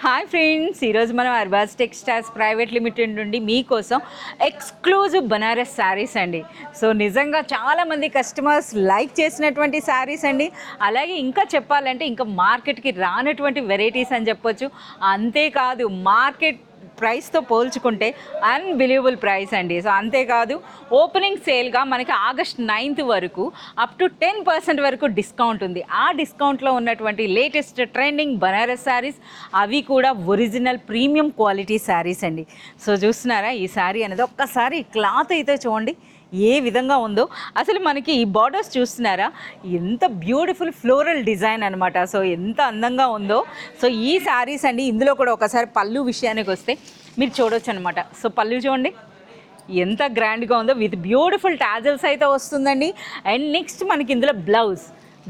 Hi friends, ఈరోజు మనం Arbaaz textiles private limited నుండి మీకోసం ఎక్స్క్లూజివ్ బనారస్ శారీస్ అండి. సో నిజంగా చాలామంది కస్టమర్స్ లైక్ చేసినటువంటి శారీస్ అండి. అలాగే ఇంకా చెప్పాలంటే ఇంకా మార్కెట్కి రానటువంటి వెరైటీస్ అని చెప్పొచ్చు. అంతేకాదు మార్కెట్ ప్రైస్తో పోల్చుకుంటే అన్బిలీవబుల్ ప్రైస్ అండి. సో అంతేకాదు ఓపెనింగ్ సేల్గా మనకి ఆగస్ట్ 9th వరకు అప్ టు 10% వరకు డిస్కౌంట్ ఉంది. ఆ డిస్కౌంట్లో ఉన్నటువంటి లేటెస్ట్ ట్రెండింగ్ బనారస్ శారీస్, అవి కూడా ఒరిజినల్ ప్రీమియం క్వాలిటీ శారీస్ అండి. సో చూస్తున్నారా ఈ శారీ అనేది, ఒక్కసారి క్లాత్ అయితే చూడండి ఏ విధంగా ఉందో. అసలు మనకి ఈ బార్డర్స్ చూస్తున్నారా, ఎంత బ్యూటిఫుల్ ఫ్లోరల్ డిజైన్ అనమాట. సో ఎంత అందంగా ఉందో. సో ఈ శారీస్ అండి, ఇందులో కూడా ఒకసారి పళ్ళు విషయానికి వస్తే మీరు చూడొచ్చు అనమాట. సో పళ్ళు చూడండి ఎంత గ్రాండ్గా ఉందో, విత్ బ్యూటిఫుల్ టాజల్స్ అయితే వస్తుందండి. అండ్ నెక్స్ట్ మనకి ఇందులో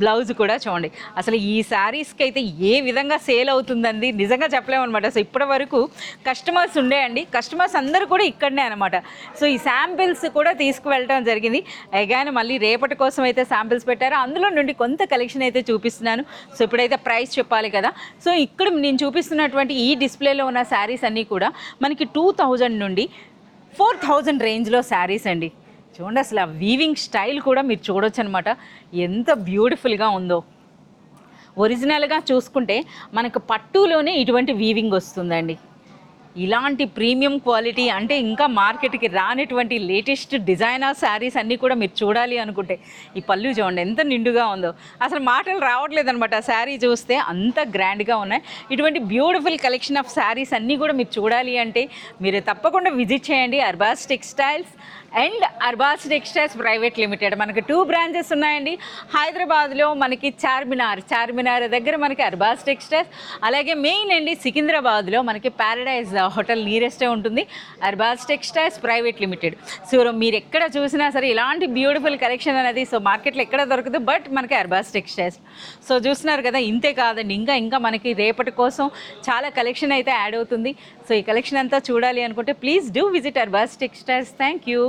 బ్లౌజ్ కూడా చూడండి. అసలు ఈ శారీస్కి అయితే ఏ విధంగా సేల్ అవుతుందండి నిజంగా చెప్పలేమన్నమాట. సో ఇప్పటి వరకు కస్టమర్స్ ఉండేయండి, కస్టమర్స్ అందరూ కూడా ఇక్కడనే అనమాట. సో ఈ శాంపిల్స్ కూడా తీసుకువెళ్ళడం జరిగింది. అగైన్ మళ్ళీ రేపటి కోసం అయితే శాంపిల్స్ పెట్టారు, అందులో నుండి కొంత కలెక్షన్ అయితే చూపిస్తున్నాను. సో ఇప్పుడైతే ప్రైస్ చెప్పాలి కదా. సో ఇక్కడ నేను చూపిస్తున్నటువంటి ఈ డిస్ప్లేలో ఉన్న శారీస్ అన్నీ కూడా మనకి 2000 నుండి 4000 రేంజ్లో శారీస్ అండి. చూడండి అసలు ఆ వీవింగ్ స్టైల్ కూడా మీరు చూడొచ్చు అనమాట, ఎంత బ్యూటిఫుల్గా ఉందో. ఒరిజినల్గా చూసుకుంటే మనకు పట్టులోనే ఇటువంటి వీవింగ్ వస్తుందండి. ఇలాంటి ప్రీమియం క్వాలిటీ అంటే ఇంకా మార్కెట్కి రానటువంటి లేటెస్ట్ డిజైనర్ శారీస్ అన్నీ కూడా మీరు చూడాలి అనుకుంటే ఈ పళ్ళు చూడండి ఎంత నిండుగా ఉందో. అసలు మాటలు రావట్లేదు అనమాట శారీ చూస్తే, అంత గ్రాండ్గా ఉన్నాయి. ఇటువంటి బ్యూటిఫుల్ కలెక్షన్ ఆఫ్ శారీస్ అన్నీ కూడా మీరు చూడాలి అంటే మీరు తప్పకుండా విజిట్ చేయండి Arbaaz textiles and Arbaaz textiles private limited. మనకి 2 బ్రాంచెస్ ఉన్నాయండి. హైదరాబాద్లో మనకి చార్మినార్ దగ్గర మనకి అర్బాజ్ టెక్స్టైల్స్, అలాగే మెయిన్ అండి సికింద్రాబాద్లో మనకి ప్యారడైజ్ హోటల్ నియరెస్టే ఉంటుంది Arbaaz textiles private limited. So మీరు ఎక్కడ చూసినా సరే ఇలాంటి బ్యూటిఫుల్ కలెక్షన్ అనేది సో మార్కెట్లో ఎక్కడ దొరకదు, బట్ మనకి అర్బాజ్ టెక్స్టైల్స్. సో చూస్తున్నారు కదా, ఇంతే కాదండి ఇంకా మనకి రేపటి కోసం చాలా కలెక్షన్ అయితే యాడ్ అవుతుంది. సో ఈ కలెక్షన్ అంతా చూడాలి అనుకుంటే please do visit Arbaaz textiles. Thank you.